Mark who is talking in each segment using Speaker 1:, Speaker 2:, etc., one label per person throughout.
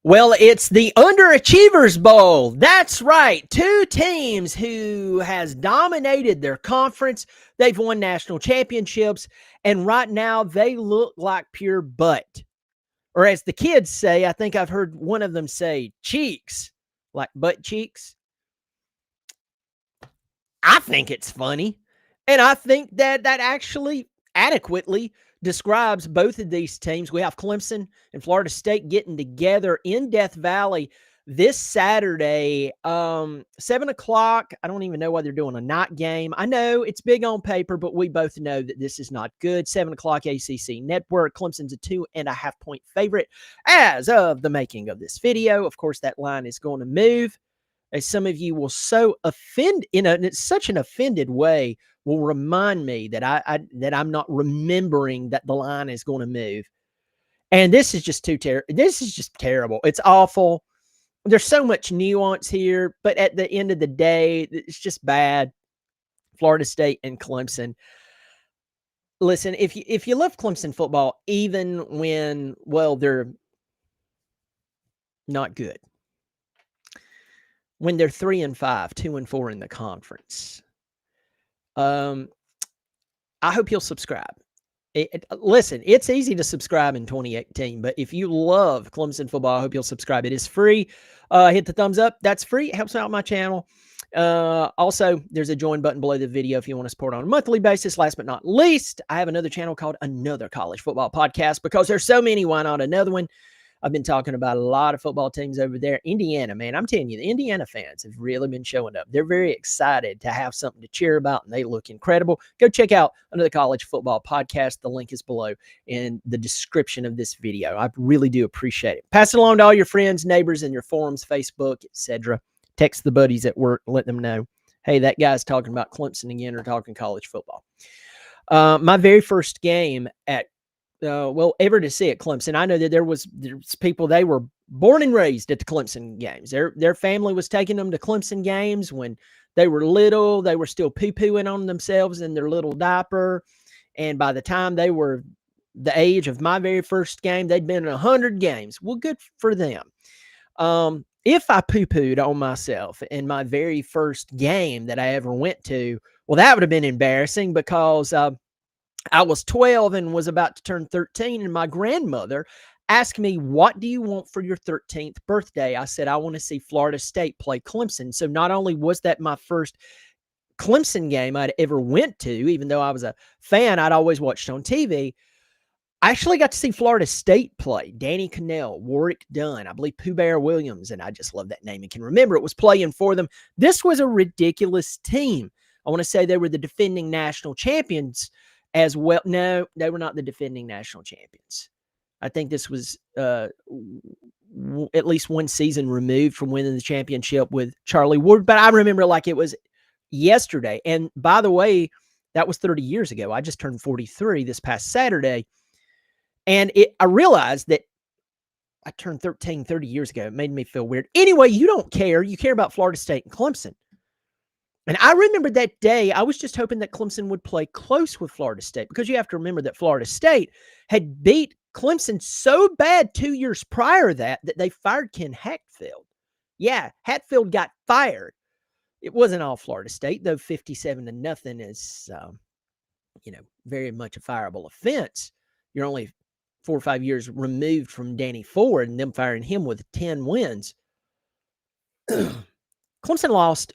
Speaker 1: Well, it's the Underachievers Bowl. That's right. Two teams who has dominated their conference. They've won national championships, and right now they look like pure butt. Or as the kids say, I think I've heard one of them say cheeks, like butt cheeks. I think it's funny. And I think that actually adequately describes both of these teams. We have Clemson and Florida State getting together in Death Valley this Saturday, 7 o'clock. I don't even know why they're doing a night game. I know it's big on paper, but we both know that this is not good. 7 o'clock ACC Network. Clemson's a 2.5-point favorite as of the making of this video. Of course, that line is going to move. As some of you will so offend it's such an offended way, will remind me that I'm not remembering that the line is going to move. And this is just this is just terrible. It's awful. There's so much nuance here, but at the end of the day, it's just bad. Florida State and Clemson. Listen, if you love Clemson football, even when, well, they're not good, when they're 3-5, 2-4 in the conference, I hope you'll subscribe. Listen, it's easy to subscribe in 2018, but if you love Clemson football, I hope you'll subscribe. It is free. Hit the thumbs up. That's free. It helps out my channel. Also, there's a join button below the video if you want to support on a monthly basis. Last but not least, I have another channel called Another College Football Podcast because there's so many. Why not another one? I've been talking about a lot of football teams over there. Indiana, man, I'm telling you, the Indiana fans have really been showing up. They're very excited to have something to cheer about, and they look incredible. Go check out Another College Football Podcast. The link is below in the description of this video. I really do appreciate it. Pass it along to all your friends, neighbors, and your forums, Facebook, etc. Text the buddies at work. Let them know, hey, that guy's talking about Clemson again or talking college football. My very first game at ever to see at Clemson. I know that there's people, they were born and raised at the Clemson games. Their family was taking them to Clemson games when they were little. They were still poo-pooing on themselves in their little diaper. And by the time they were the age of my very first game, they'd been in 100 games. Well, good for them. If I poo-pooed on myself in my very first game that I ever went to, well, that would have been embarrassing because I was 12 and was about to turn 13, and my grandmother asked me, what do you want for your 13th birthday? I said, I want to see Florida State play Clemson. So not only was that my first Clemson game I'd ever went to, even though I was a fan, I'd always watched on TV, I actually got to see Florida State play. Danny Cannell, Warwick Dunn, I believe Pooh Bear Williams, and I just love that name and can remember it, was playing for them. This was a ridiculous team. I want to say they were the defending national champions as well. No, they were not the defending national champions. I think this was at least one season removed from winning the championship with Charlie Ward, but I remember like it was yesterday. And by the way, that was 30 years ago. I just turned 43 this past Saturday. And I realized that I turned 30 years ago. It made me feel weird. Anyway, you don't care. You care about Florida State and Clemson. And I remember that day, I was just hoping that Clemson would play close with Florida State, because you have to remember that Florida State had beat Clemson so bad 2 years prior to that they fired Ken Hatfield. Yeah, Hatfield got fired. It wasn't all Florida State, though 57-0 is, very much a fireable offense. You're only 4 or 5 years removed from Danny Ford and them firing him with 10 wins. Clemson lost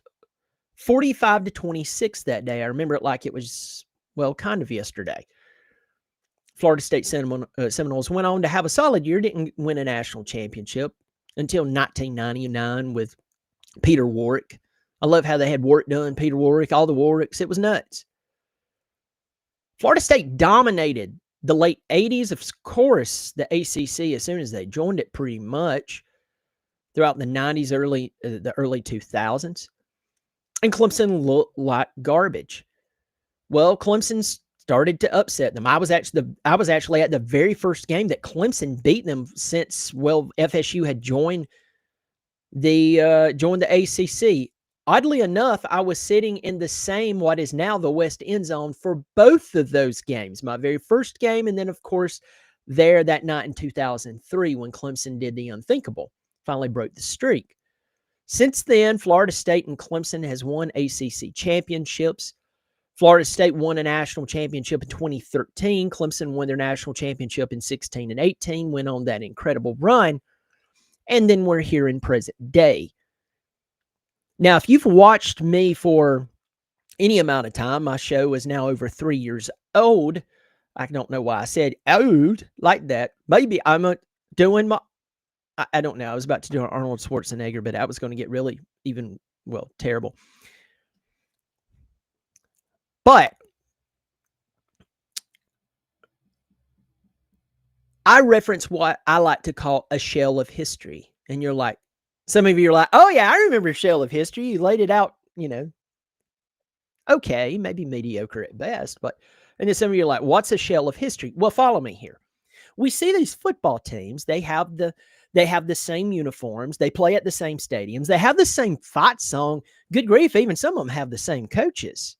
Speaker 1: 45-26 that day. I remember it like it was, well, kind of yesterday. Florida State Seminoles went on to have a solid year, didn't win a national championship until 1999 with Peter Warwick. I love how they had Warwick Dunn, Peter Warwick, all the Warwicks. It was nuts. Florida State dominated the late 80s, of course, the ACC as soon as they joined it pretty much throughout the 90s, the early 2000s. And Clemson looked like garbage. Well, Clemson started to upset them. I was actually at the very first game that Clemson beat them since, well, FSU had joined the ACC. Oddly enough, I was sitting in the same, what is now the West End Zone, for both of those games. My very first game, and then, of course, there that night in 2003 when Clemson did the unthinkable, finally broke the streak. Since then, Florida State and Clemson has won ACC championships. Florida State won a national championship in 2013. Clemson won their national championship in 16 and 18, went on that incredible run. And then we're here in present day. Now, if you've watched me for any amount of time, my show is now over 3 years old. I don't know why I said old like that. Maybe I'm doing my, I don't know. I was about to do an Arnold Schwarzenegger, but I was going to get really terrible. But I reference what I like to call a shell of history. And you're like, some of you are like, oh yeah, I remember a shell of history. You laid it out, okay, maybe mediocre at best. And then some of you are like, what's a shell of history? Well, follow me here. We see these football teams, they have the same uniforms, they play at the same stadiums, they have the same fight song. Good grief, even some of them have the same coaches.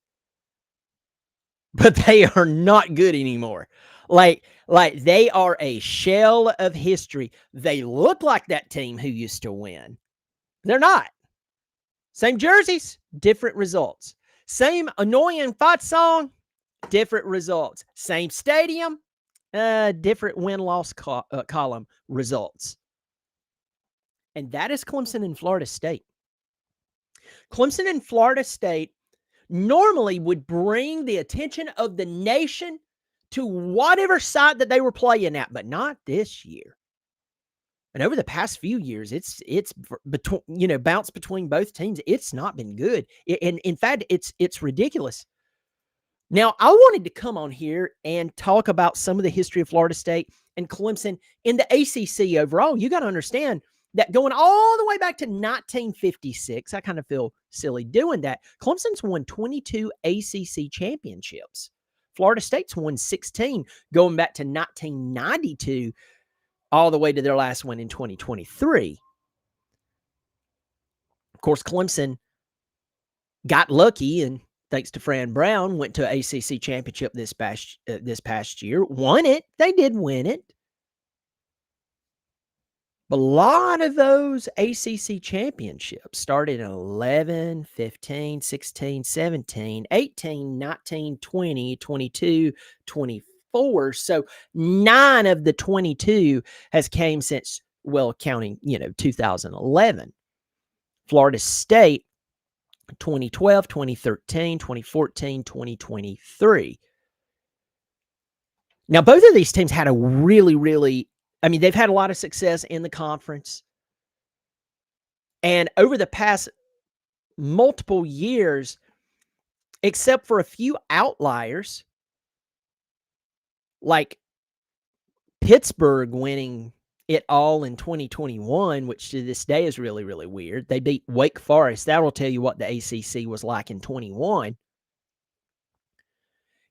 Speaker 1: But they are not good anymore. Like they are a shell of history. They look like that team who used to win. They're not. Same jerseys, different results. Same annoying fight song, different results. Same stadium, different win-loss column results. And that is Clemson and Florida State. Clemson and Florida State normally would bring the attention of the nation to whatever side that they were playing at, but not this year. And over the past few years, it's between, bounced between both teams. It's not been good. And in fact, it's ridiculous. Now, I wanted to come on here and talk about some of the history of Florida State and Clemson in the ACC overall. You got to understand that going all the way back to 1956, I kind of feel silly doing that. Clemson's won 22 ACC championships. Florida State's won 16, going back to 1992, all the way to their last one in 2023. Of course, Clemson got lucky, and thanks to Fran Brown, went to an ACC championship this past year. Won it. They did win it. But a lot of those ACC championships started in 11, 15, 16, 17, 18, 19, 20, 22, 24. So 9 of the 22 has came since, counting, 2011. Florida State, 2012, 2013, 2014, 2023. Now, both of these teams had a really, they've had a lot of success in the conference. And over the past multiple years, except for a few outliers, like Pittsburgh winning it all in 2021, which to this day is really, really weird. They beat Wake Forest. That will tell you what the ACC was like in 21.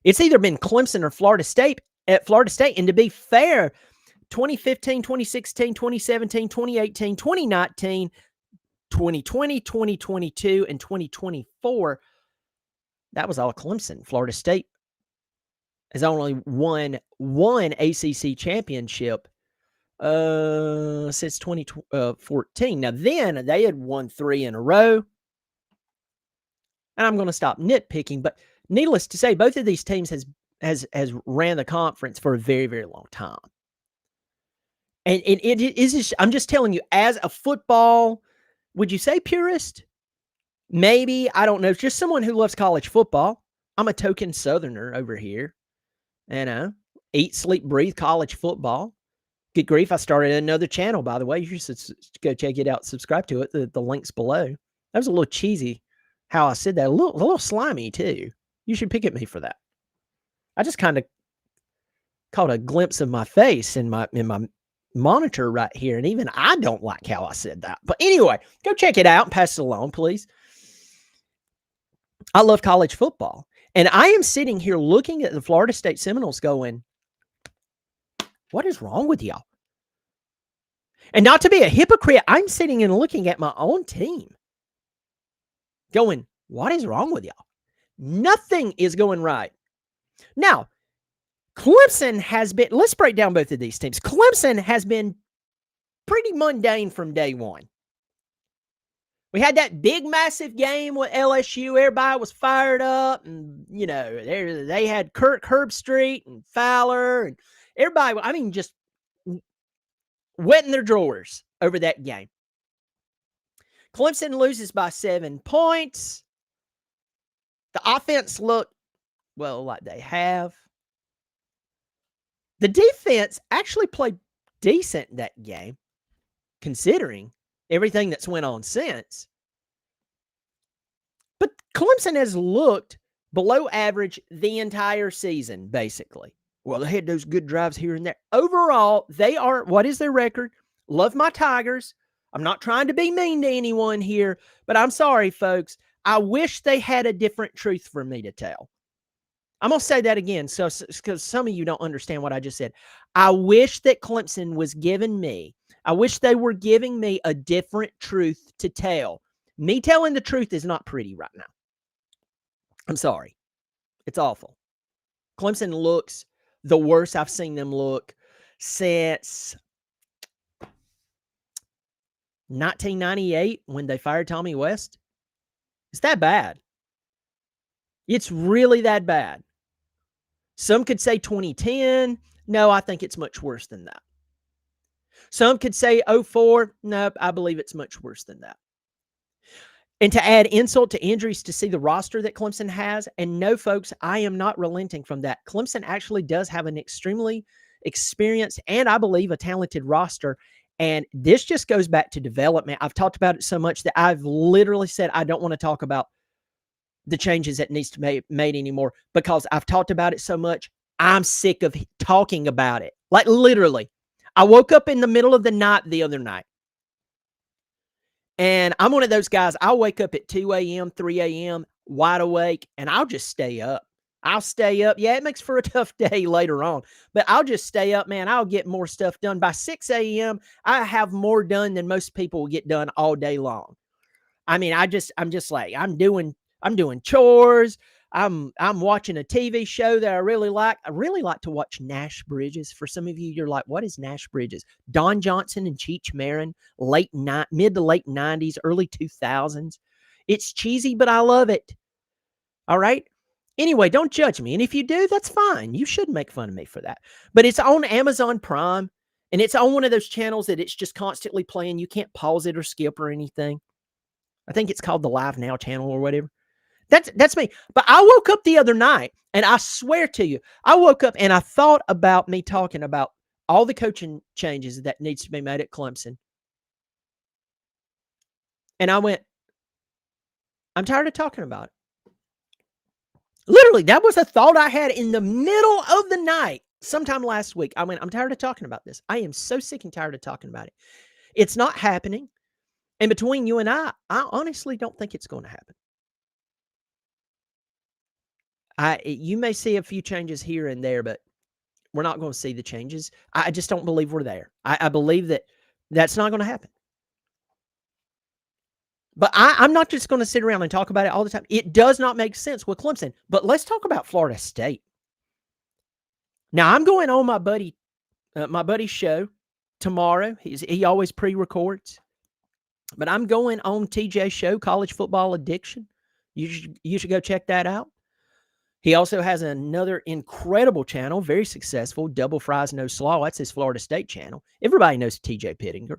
Speaker 1: It's either been Clemson or Florida State. And to be fair, 2015, 2016, 2017, 2018, 2019, 2020, 2022, and 2024, that was all Clemson. Florida State has only won one ACC championship since 2014. Now, then they had won 3 in a row. And I'm going to stop nitpicking, but needless to say, both of these teams has ran the conference for a very, very long time. And it is just, I'm just telling you, as a football, would you say purist? Maybe, I don't know. It's just someone who loves college football. I'm a token Southerner over here. Eat, sleep, breathe college football. Good grief, I started another channel, by the way. You should go check it out. Subscribe to it. The link's below. That was a little cheesy how I said that. A little slimy, too. You should pick at me for that. I just kind of caught a glimpse of my face in my monitor right here, and even I don't like how I said that. But anyway, go check it out and pass it along, please. I love college football, and I am sitting here looking at the Florida State Seminoles going, what is wrong with y'all? And not to be a hypocrite, I'm sitting and looking at my own team going, what is wrong with y'all? Nothing is going right. Now, Clemson has been, let's break down both of these teams. Clemson has been pretty mundane from day one. We had that big, massive game with LSU. Everybody was fired up, and they had Kirk Herbstreit and Fowler, and everybody. I mean, just wetting their drawers over that game. Clemson loses by 7 points. The offense looked, well, like they have. The defense actually played decent that game, considering everything that's went on since. But Clemson has looked below average the entire season, basically. Well, they had those good drives here and there. Overall, they are, what is their record? Love my Tigers. I'm not trying to be mean to anyone here, but I'm sorry, folks. I wish they had a different truth for me to tell. I'm going to say that again, because some of you don't understand what I just said. I wish that Clemson was giving me, I wish they were giving me a different truth to tell. Me telling the truth is not pretty right now. I'm sorry. It's awful. Clemson looks the worst I've seen them look since 1998 when they fired Tommy West. It's that bad. It's really that bad. Some could say 2010. No, I think it's much worse than that. Some could say 04. No, I believe it's much worse than that. And to add insult to injuries, to see the roster that Clemson has, and no, folks, I am not relenting from that. Clemson actually does have an extremely experienced and I believe a talented roster. And this just goes back to development. I've talked about it so much that I've literally said I don't want to talk about the changes that needs to be made anymore because I've talked about it so much. I'm sick of talking about it. Like literally, I woke up in the middle of the night the other night. And I'm one of those guys, I'll wake up at 2 a.m., 3 a.m., wide awake, and I'll just stay up. I'll stay up. Yeah, it makes for a tough day later on, but I'll just stay up, man. I'll get more stuff done. By 6 a.m., I have more done than most people will get done all day long. I mean, I'm just like, I'm doing chores. I'm watching a TV show that I really like. I really like to watch Nash Bridges. For some of you, you're like, what is Nash Bridges? Don Johnson and Cheech Marin, mid to late 90s, early 2000s. It's cheesy, but I love it. All right? Anyway, don't judge me. And if you do, that's fine. You shouldn't make fun of me for that. But it's on Amazon Prime, and it's on one of those channels that it's just constantly playing. You can't pause it or skip or anything. I think it's called the Live Now channel or whatever. That's me. But I woke up the other night, and I swear to you, I woke up and I thought about me talking about all the coaching changes that needs to be made at Clemson. And I went, I'm tired of talking about it. Literally, that was a thought I had in the middle of the night sometime last week. I went, I'm tired of talking about this. I am so sick and tired of talking about it. It's not happening. And between you and I honestly don't think it's going to happen. You may see a few changes here and there, but we're not going to see the changes. I just don't believe we're there. I believe that that's not going to happen. But I'm not just going to sit around and talk about it all the time. It does not make sense with Clemson. But let's talk about Florida State. Now, I'm going on my buddy's show tomorrow. He always pre-records. But I'm going on TJ's show, College Football Addiction. You should go check that out. He also has another incredible channel, very successful, Double Fries No Slaw. That's his Florida State channel. Everybody knows TJ Pittinger.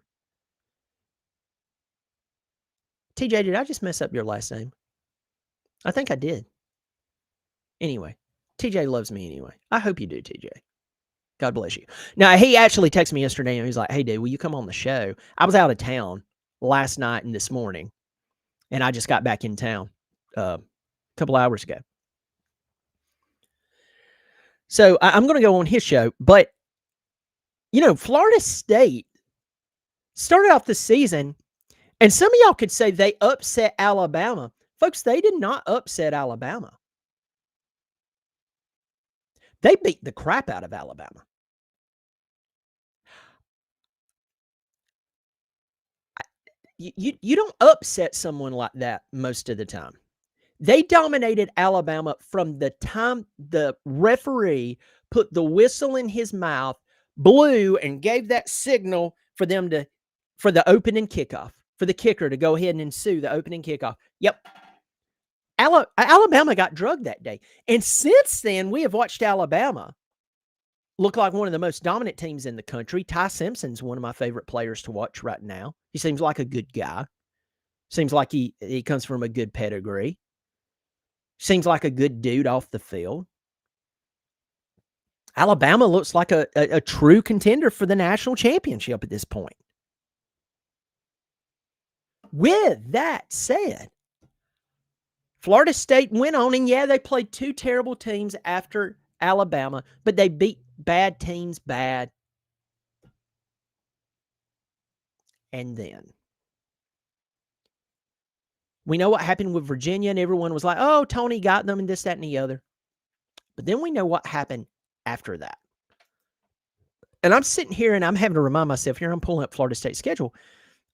Speaker 1: TJ, did I just mess up your last name? I think I did. Anyway, TJ loves me anyway. I hope you do, TJ. God bless you. Now, he actually texted me yesterday and he's like, hey, dude, will you come on the show? I was out of town last night and this morning, and I just got back in town a couple hours ago. So I'm going to go on his show. But, Florida State started off the season, and some of y'all could say they upset Alabama. Folks, they did not upset Alabama. They beat the crap out of Alabama. You don't upset someone like that most of the time. They dominated Alabama from the time the referee put the whistle in his mouth, blew, and gave that signal for the opening kickoff, for the kicker to go ahead and ensue the opening kickoff. Yep. Alabama got drugged that day. And since then, we have watched Alabama look like one of the most dominant teams in the country. Ty Simpson's one of my favorite players to watch right now. He seems like a good guy. Seems like he comes from a good pedigree. Seems like a good dude off the field. Alabama looks like a true contender for the national championship at this point. With that said, Florida State went on, and yeah, they played two terrible teams after Alabama, but they beat bad teams bad. And then we know what happened with Virginia, and everyone was like, oh, Tony got them and this, that, and the other. But then we know what happened after that. And I'm sitting here and I'm having to remind myself here, I'm pulling up Florida State's schedule.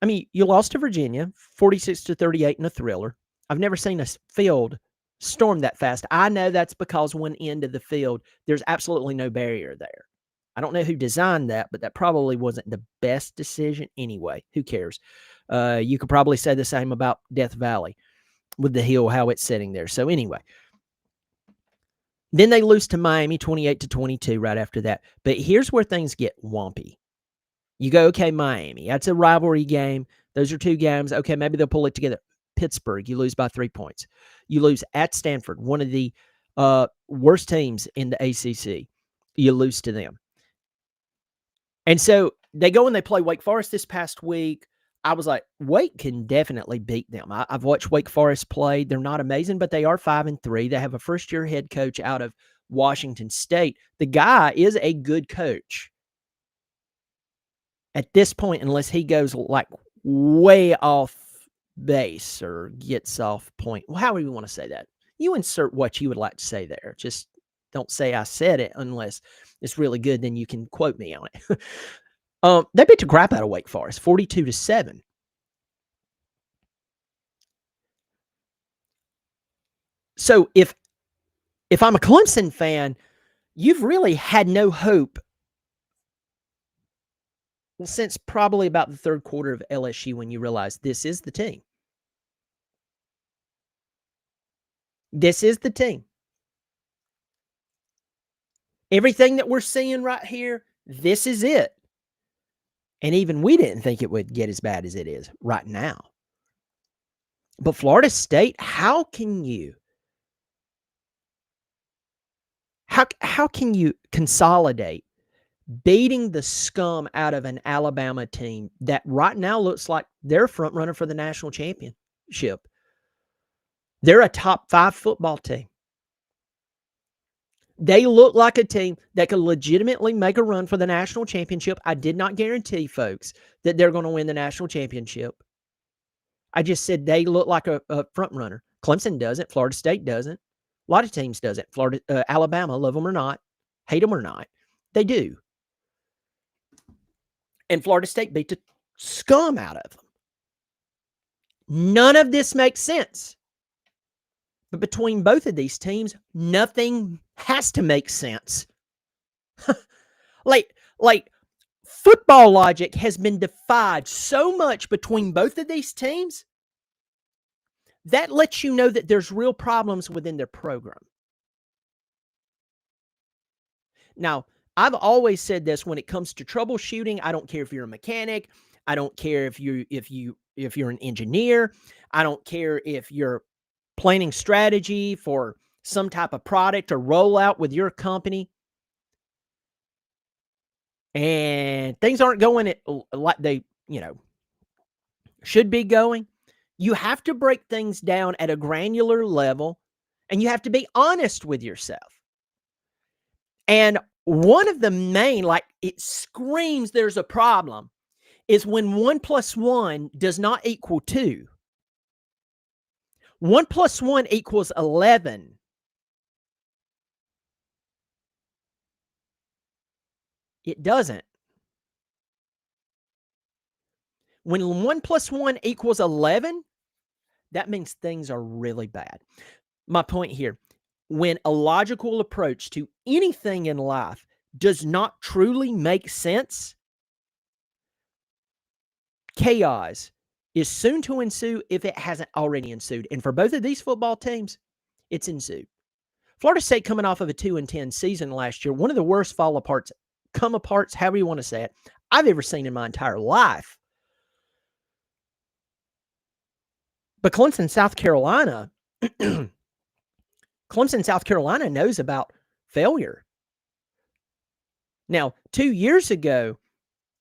Speaker 1: I mean, you lost to Virginia, 46-38 in a thriller. I've never seen a field storm that fast. I know that's because one end of the field, there's absolutely no barrier there. I don't know who designed that, but that probably wasn't the best decision anyway. Who cares? You could probably say the same about Death Valley with the hill, how it's sitting there. So anyway, then they lose to Miami 28-22 right after that. But here's where things get wompy. You go, okay, Miami. That's a rivalry game. Those are two games. Okay, maybe they'll pull it together. Pittsburgh, you lose by 3 points. You lose at Stanford, one of the worst teams in the ACC. You lose to them. And so they go and they play Wake Forest this past week. I was like, Wake can definitely beat them. I've watched Wake Forest play. They're not amazing, but they are 5-3. They have a first-year head coach out of Washington State. The guy is a good coach. At this point, unless he goes like way off base or gets off point. Well, how do you want to say that? You insert what you would like to say there. Just don't say I said it unless it's really good. Then you can quote me on it. They beat the crap out of Wake Forest, 42-7. So if I'm a Clemson fan, you've really had no hope since probably about the third quarter of LSU when you realize this is the team. This is the team. Everything that we're seeing right here, this is it. And even we didn't think it would get as bad as it is right now. But Florida State, how can you consolidate beating the scum out of an Alabama team that right now looks like they're a front runner for the national championship? They're a top 5 football team. They look like a team that could legitimately make a run for the national championship. I did not guarantee, folks, that they're going to win the national championship. I just said they look like a front runner. Clemson doesn't. Florida State doesn't. A lot of teams doesn't. Alabama, love them or not, hate them or not, they do. And Florida State beat the scum out of them. None of this makes sense. But between both of these teams, nothing has to make sense. like football logic has been defied so much between both of these teams. That lets you know that there's real problems within their program. Now, I've always said this when it comes to troubleshooting. I don't care if you're a mechanic. I don't care if you're an engineer. I don't care if you're planning strategy for some type of product or rollout with your company, and things aren't going like they, should be going. You have to break things down at a granular level, and you have to be honest with yourself. And one of the main, it screams there's a problem, is when 1 + 1 does not equal 2. 1 + 1 equals 11. It doesn't. When 1 + 1 equals 11, that means things are really bad. My point here, when a logical approach to anything in life does not truly make sense, chaos is soon to ensue if it hasn't already ensued. And for both of these football teams, it's ensued. Florida State coming off of a 2-10 season last year, one of the worst fall aparts, come aparts, however you want to say it, I've ever seen in my entire life. But Clemson, South Carolina, knows about failure. Now, 2 years ago,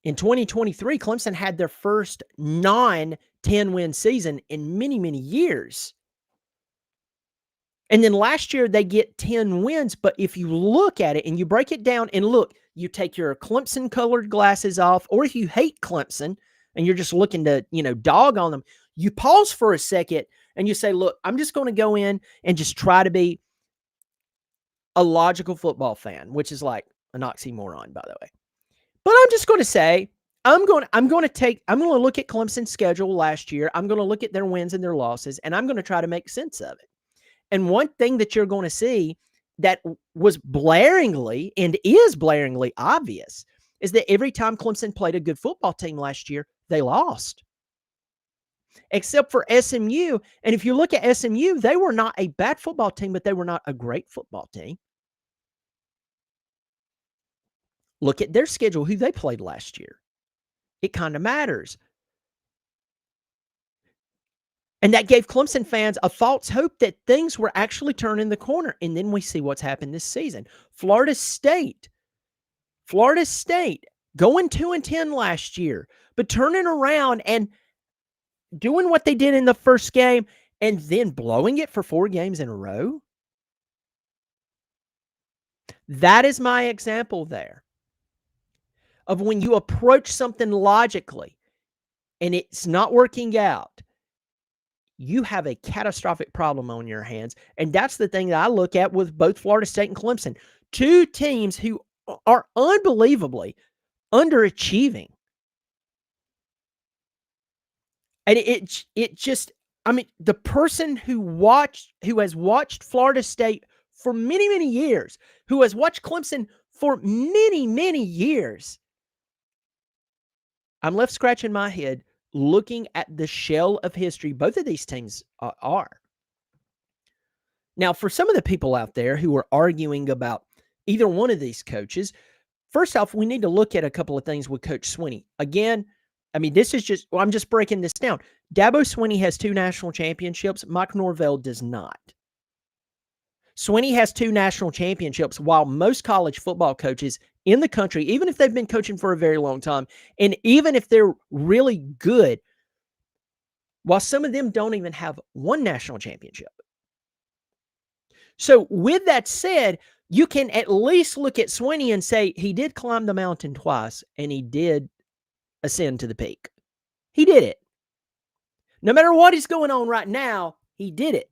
Speaker 1: in 2023, Clemson had their first non-10-win season in many, many years. And then last year, they get 10 wins. But if you look at it and you break it down and look, you take your Clemson-colored glasses off, or if you hate Clemson and you're just looking to, dog on them, you pause for a second and you say, look, I'm just going to go in and just try to be a logical football fan, which is like an oxymoron, by the way. But I'm just going to say, I'm going to look at Clemson's schedule last year. I'm going to look at their wins and their losses, and I'm going to try to make sense of it. And one thing that you're going to see that was blaringly and is blaringly obvious is that every time Clemson played a good football team last year, they lost. Except for SMU. And if you look at SMU, they were not a bad football team, but they were not a great football team. Look at their schedule, who they played last year. It kind of matters. And that gave Clemson fans a false hope that things were actually turning the corner. And then we see what's happened this season. Florida State going 2-10 last year, but turning around and doing what they did in the first game and then blowing it for 4 games in a row. That is my example there of when you approach something logically and it's not working out, you have a catastrophic problem on your hands. And that's the thing that I look at with both Florida State and Clemson. 2 teams who are unbelievably underachieving. And it just, I mean, the person who has watched Florida State for many, many years, who has watched Clemson for many, many years, I'm left scratching my head looking at the shell of history both of these teams are. Now, for some of the people out there who are arguing about either one of these coaches, first off, we need to look at a couple of things with Coach Swinney. Again, I mean, I'm just breaking this down. Dabo Swinney has 2 national championships. Mike Norvell does not. Swinney has 2 national championships, while most college football coaches in the country, even if they've been coaching for a very long time, and even if they're really good, while some of them don't even have 1 national championship. So with that said, you can at least look at Swinney and say he did climb the mountain twice and he did ascend to the peak. He did it. No matter what is going on right now, he did it.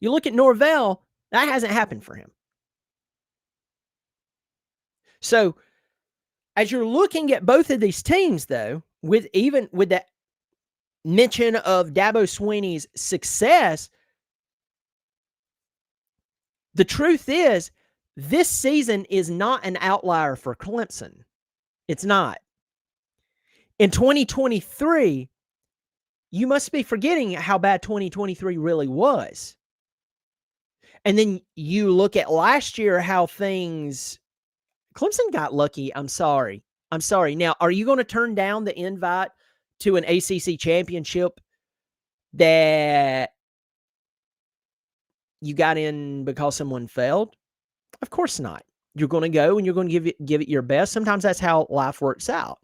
Speaker 1: You look at Norvell, that hasn't happened for him. So as you're looking at both of these teams, though, with that mention of Dabo Swinney's success, the truth is this season is not an outlier for Clemson. It's not. In 2023, you must be forgetting how bad 2023 really was. And then you look at last year, how Clemson got lucky. I'm sorry. Now, are you going to turn down the invite to an ACC championship that you got in because someone failed? Of course not. You're going to go and you're going to give it your best. Sometimes that's how life works out.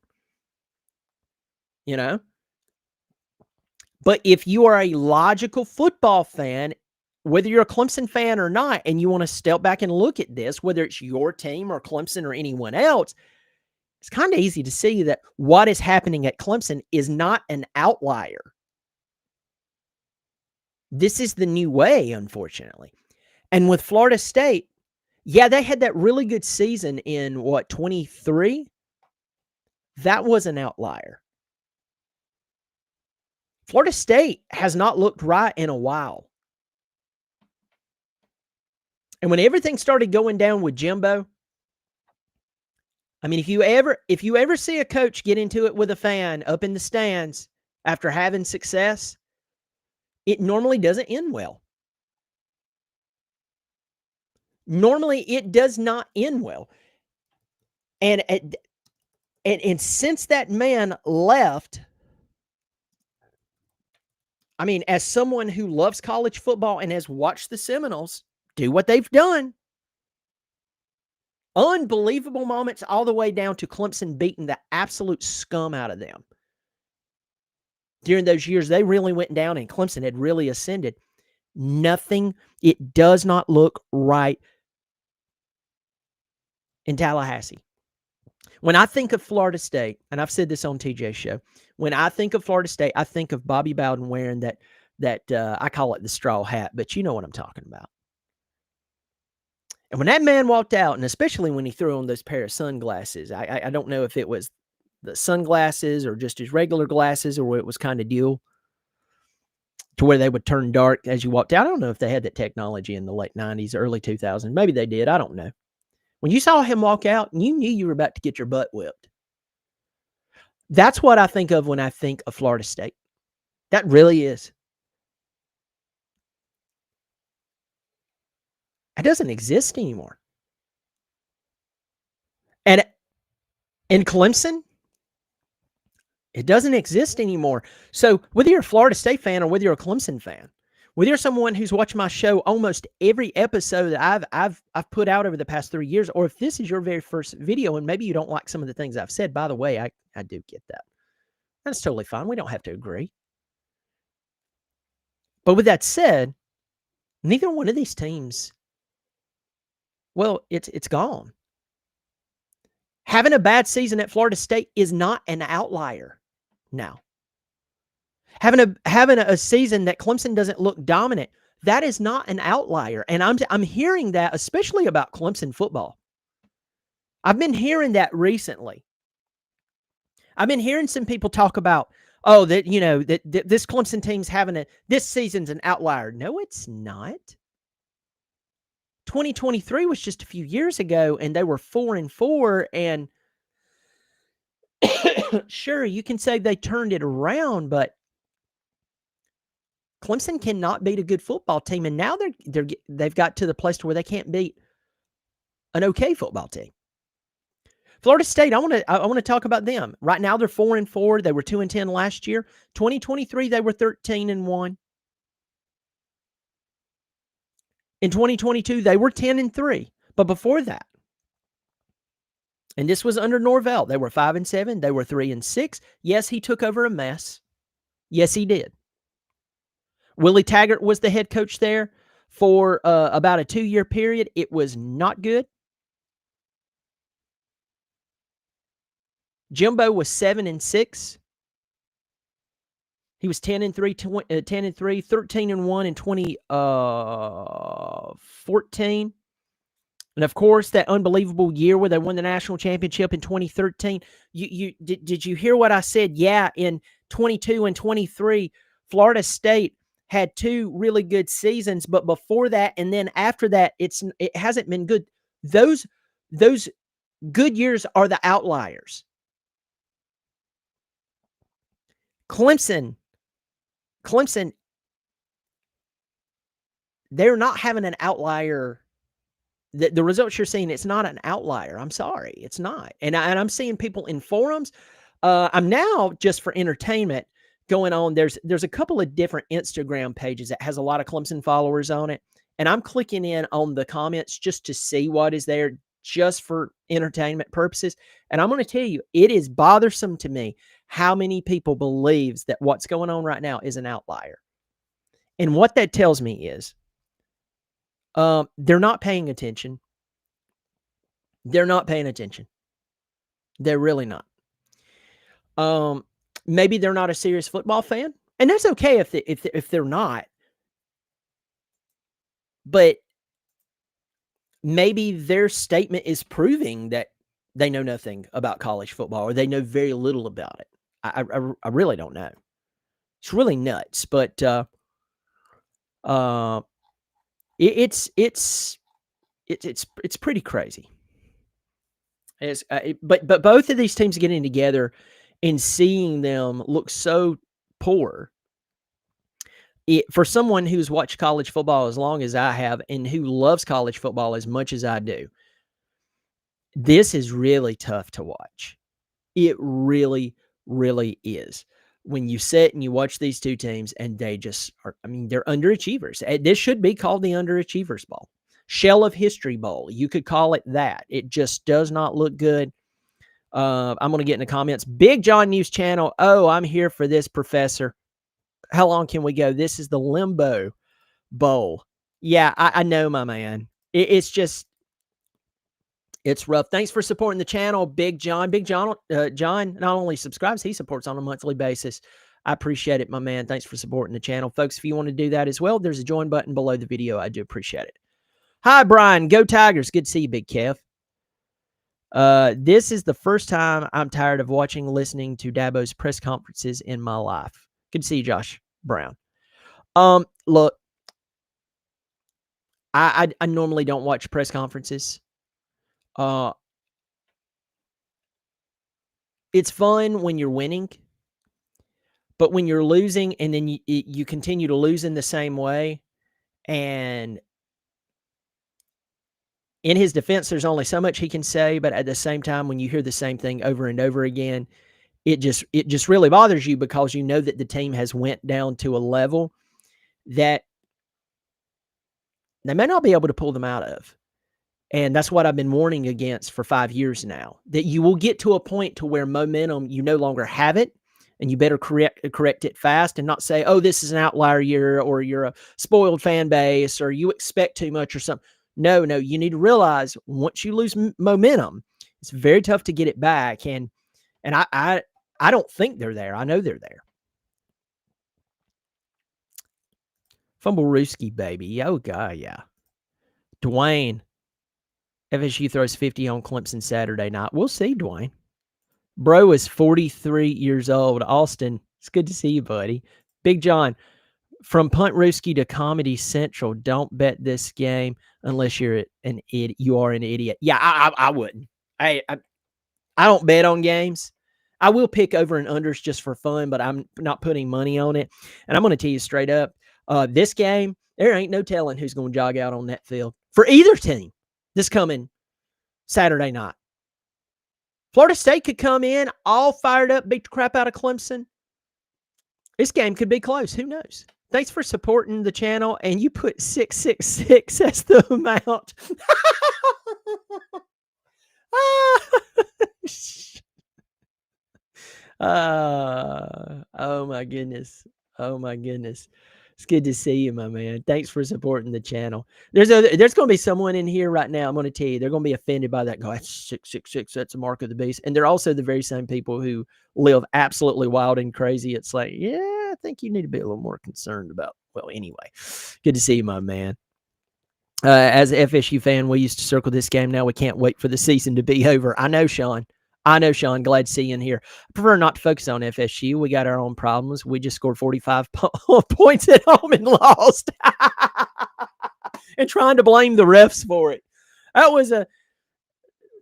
Speaker 1: But if you are a logical football fan, whether you're a Clemson fan or not, and you want to step back and look at this, whether it's your team or Clemson or anyone else, it's kind of easy to see that what is happening at Clemson is not an outlier. This is the new way, unfortunately. And with Florida State, yeah, they had that really good season in 23? That was an outlier. Florida State has not looked right in a while. And when everything started going down with Jimbo, I mean, if you ever see a coach get into it with a fan up in the stands after having success, it normally doesn't end well. Normally, it does not end well. And since that man left, I mean, as someone who loves college football and has watched the Seminoles do what they've done, unbelievable moments all the way down to Clemson beating the absolute scum out of them. During those years, they really went down and Clemson had really ascended. It does not look right in Tallahassee. When I think of Florida State, and I've said this on TJ's show, when I think of Florida State, I think of Bobby Bowden wearing that I call it the straw hat, but you know what I'm talking about. And when that man walked out, and especially when he threw on those pair of sunglasses, I don't know if it was the sunglasses or just his regular glasses or it was kind of dual to where they would turn dark as you walked out. I don't know if they had that technology in the late 90s, early 2000s. Maybe they did. I don't know. When you saw him walk out, you knew you were about to get your butt whipped. That's what I think of when I think of Florida State. That really is. It doesn't exist anymore. And in Clemson, it doesn't exist anymore. So whether you're a Florida State fan or whether you're a Clemson fan, whether you're someone who's watched my show almost every episode that I've put out over the past 3 years, or if this is your very first video and maybe you don't like some of the things I've said, by the way, I do get that. That's totally fine. We don't have to agree. But with that said, neither one of these teams, well, it's gone. Having a bad season at Florida State is not an outlier now. Having a season that Clemson doesn't look dominant, that is not an outlier. And I'm hearing that, especially about Clemson football. I've been hearing that recently. I've been hearing some people talk about, that this Clemson team's this season's an outlier. No, it's not. 2023 was just a few years ago, and they were 4-4, and sure, you can say they turned it around, but Clemson cannot beat a good football team, and now they've got to the place to where they can't beat an okay football team. Florida State, I want to talk about them. Right now, they're 4-4. They were 2-10 last year. 2023, they were 13-1. In 2022, they were 10-3. But before that, and this was under Norvell, they were 5-7. They were 3-6. Yes, he took over a mess. Yes, he did. Willie Taggart was the head coach there for about a 2-year period. It was not good. Jimbo was 7-6. He was 10-3, 10-3, 13-1 in 2014. And of course, that unbelievable year where they won the national championship in 2013. Did you hear what I said? Yeah, in 22 and 23, Florida State had 2 really good seasons, but before that and then after that, it hasn't been good. Those good years are the outliers. Clemson, they're not having an outlier. The results you're seeing, it's not an outlier. I'm sorry, it's not. And I'm seeing people in forums. I'm now, just for entertainment, going on. There's a couple of different Instagram pages that has a lot of Clemson followers on it, and I'm clicking in on the comments just to see what is there, just for entertainment purposes. And I'm going to tell you, it is bothersome to me how many people believes that what's going on right now is an outlier. And what that tells me is they're not paying attention. They're not paying attention. They're really not. Maybe they're not a serious football fan, and that's okay if they're not. But maybe their statement is proving that they know nothing about college football, or they know very little about it. I really don't know. It's really nuts, but it's It's pretty crazy. But both of these teams getting together and seeing them look so poor. For someone who's watched college football as long as I have and who loves college football as much as I do, this is really tough to watch. It really, really is. When you sit and you watch these two teams and they just are, I mean, they're underachievers. This should be called the Underachievers Bowl. Shell of History Bowl. You could call it that. It just does not look good. I'm going to get in the comments. Big John News Channel. Oh, I'm here for this, Professor. How long can we go? This is the Limbo Bowl. Yeah, I know, my man. It's just, it's rough. Thanks for supporting the channel, Big John. Big John, John not only subscribes, he supports on a monthly basis. I appreciate it, my man. Thanks for supporting the channel. Folks, if you want to do that as well, there's a join button below the video. I do appreciate it. Hi, Brian. Go Tigers. Good to see you, Big Kev. This is the first time I'm tired of watching, listening to Dabo's press conferences in my life. Good to see you, Josh Brown. Look, I normally don't watch press conferences. It's fun when you're winning, but when you're losing and then you continue to lose in the same way, and in his defense, there's only so much he can say, but at the same time, when you hear the same thing over and over again, it just really bothers you because you know that the team has went down to a level that they may not be able to pull them out of. And that's what I've been warning against for 5 years now, that you will get to a point to where momentum, you no longer have it, and you better correct it fast and not say, oh, this is an outlier year, or you're a spoiled fan base, or you expect too much or something. No, you need to realize once you lose momentum, it's very tough to get it back. And I don't think they're there. I know they're there. Fumble Rooski, baby. Oh, God, yeah. Dwayne. FSU throws 50 on Clemson Saturday night. We'll see, Dwayne. Bro is 43 years old. Austin, it's good to see you, buddy. Big John, from Punt Rooski to Comedy Central, don't bet this game unless you're an idiot. You are an idiot. Yeah, I wouldn't. I don't bet on games. I will pick over and unders just for fun, but I'm not putting money on it. And I'm going to tell you straight up, this game, there ain't no telling who's going to jog out on that field for either team this coming Saturday night. Florida State could come in all fired up, beat the crap out of Clemson. This game could be close. Who knows? Thanks for supporting the channel. And you put 666 as the amount. Oh, my goodness. Oh, my goodness. It's good to see you, my man. Thanks for supporting the channel. There's going to be someone in here right now. I'm going to tell you, they're going to be offended by that. Go, that's 666. That's a mark of the beast. And they're also the very same people who live absolutely wild and crazy. It's like, yeah, I think you need to be a little more concerned about. Well, anyway, good to see you, my man. As an FSU fan, we used to circle this game. Now we can't wait for the season to be over. I know, Sean. Glad to see you in here. I prefer not to focus on FSU. We got our own problems. We just scored 45 points at home and lost. And trying to blame the refs for it.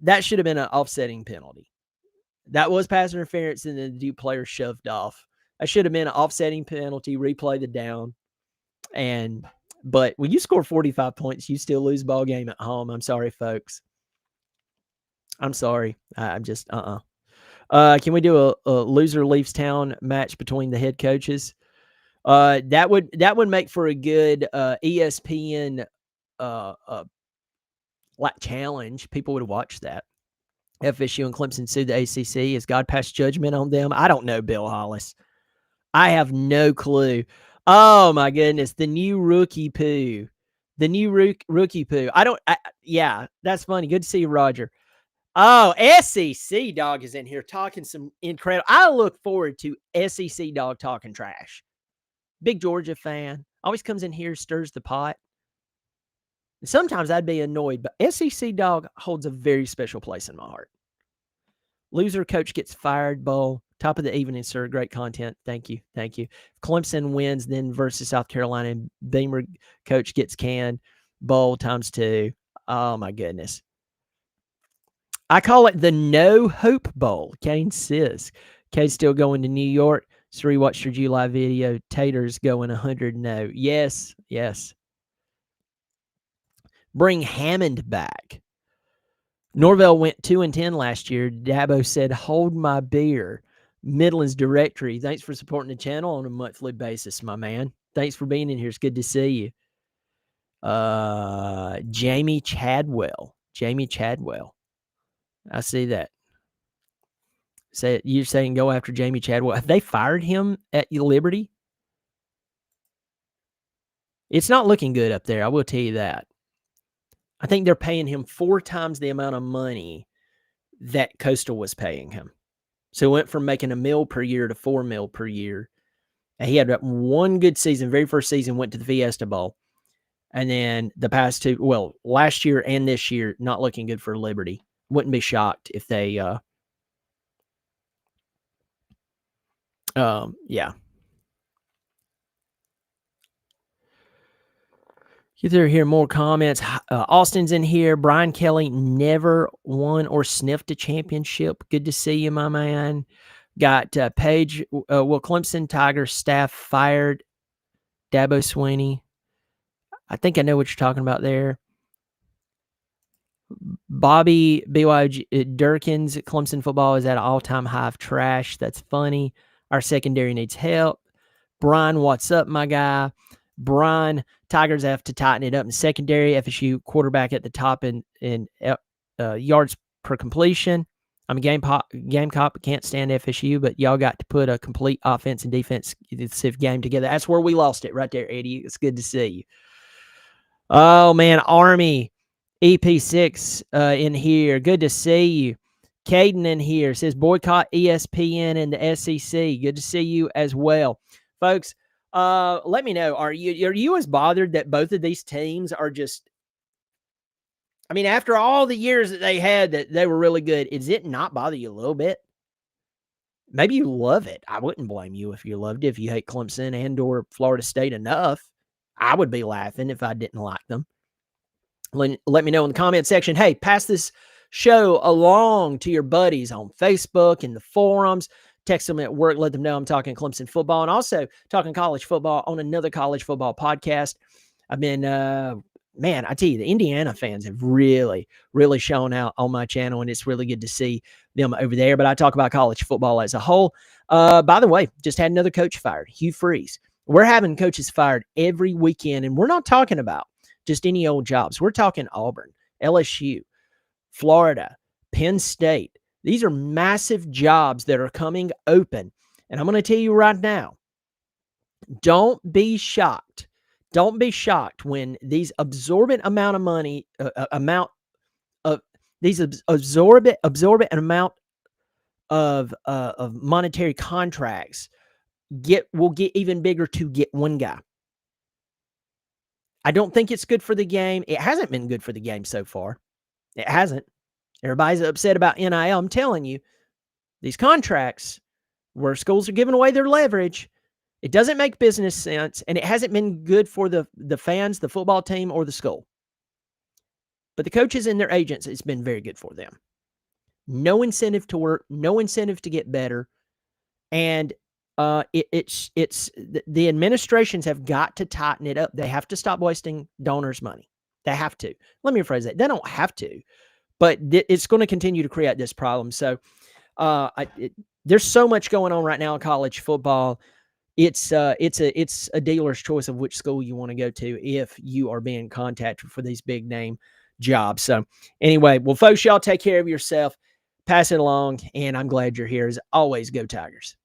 Speaker 1: That should have been an offsetting penalty. That was pass interference, and then the player shoved off. That should have been an offsetting penalty. Replay the down. But when you score 45 points, you still lose ball game at home. I'm sorry, folks. I'm sorry. I'm just, can we do a loser leaves town match between the head coaches? That would make for a good ESPN like challenge. People would watch that. FSU and Clemson sued the ACC. Has God passed judgment on them? I don't know, Bill Hollis. I have no clue. Oh my goodness, the new rookie poo. The new rookie poo. Yeah, that's funny. Good to see you, Roger. Oh, SEC Dog is in here talking some incredible. I look forward to SEC Dog talking trash. Big Georgia fan. Always comes in here, stirs the pot. And sometimes I'd be annoyed, but SEC Dog holds a very special place in my heart. Loser coach gets fired, Bowl. Top of the evening, sir. Great content. Thank you. Clemson wins then versus South Carolina, and Beamer coach gets canned. Bowl ×2. Oh, my goodness. I call it the No Hope Bowl. Kane says. Kane's still going to New York. So rewatched your July video. Taters going 100 no. Yes, yes. Bring Hammond back. Norvell went 2-10 last year. Dabo said, hold my beer. Midlands Directory. Thanks for supporting the channel on a monthly basis, my man. Thanks for being in here. It's good to see you. Jamie Chadwell. Jamie Chadwell. I see that. You're saying go after Jamie Chadwell. Have they fired him at Liberty? It's not looking good up there. I will tell you that. I think they're paying him 4 times the amount of money that Coastal was paying him. So it went from making $1 million per year to $4 million per year. And he had one good season. Very first season went to the Fiesta Bowl. And then the past 2, well, last year and this year, not looking good for Liberty. Wouldn't be shocked if they, yeah. Get there, hear more comments. Austin's in here. Brian Kelly never won or sniffed a championship. Good to see you, my man. Got Paige. Will Clemson Tigers staff fired Dabo Swinney? I think I know what you're talking about there. Bobby BY Durkins, Clemson football is at an all-time high of trash. That's funny. Our secondary needs help. Brian, what's up, my guy? Brian, Tigers have to tighten it up in secondary. FSU quarterback at the top in yards per completion. I'm a Gamecock, can't stand FSU, but y'all got to put a complete offense and defensive game together. That's where we lost it right there, Eddie. It's good to see you. Oh, man, Army EP6 in here. Good to see you. Caden in here says boycott ESPN and the SEC. Good to see you as well. Folks, let me know, are you as bothered that both of these teams are just, I mean, after all the years that they had that they were really good, does it not bother you a little bit? Maybe you love it. I wouldn't blame you if you loved it. If you hate Clemson and or Florida State enough, I would be laughing if I didn't like them. Let me know in the comment section. Hey, pass this show along to your buddies on Facebook and the forums. Text them at work. Let them know I'm talking Clemson football and also talking college football on another college football podcast. I've been, man, I tell you, the Indiana fans have really, really shown out on my channel, and it's really good to see them over there. But I talk about college football as a whole. By the way, just had another coach fired, Hugh Freeze. We're having coaches fired every weekend, and we're not talking about just any old jobs. We're talking Auburn, LSU, Florida, Penn State. These are massive jobs that are coming open. And I'm going to tell you right now, don't be shocked. Don't be shocked when these absorbent amount of money, absorbent amount of monetary contracts will get even bigger to get one guy. I don't think it's good for the game. It hasn't been good for the game so far. It hasn't. Everybody's upset about NIL. I'm telling you, these contracts where schools are giving away their leverage, it doesn't make business sense, and it hasn't been good for the fans, the football team, or the school. But the coaches and their agents, it's been very good for them. No incentive to work, no incentive to get better, and the administrations have got to tighten it up. They have to stop wasting donors' money. They have to. Let me rephrase that. They don't have to, but it's going to continue to create this problem. So there's so much going on right now in college football. It's a dealer's choice of which school you want to go to if you are being contacted for these big name jobs. So anyway, well, folks, y'all take care of yourself. Pass it along, and I'm glad you're here. As always, go Tigers.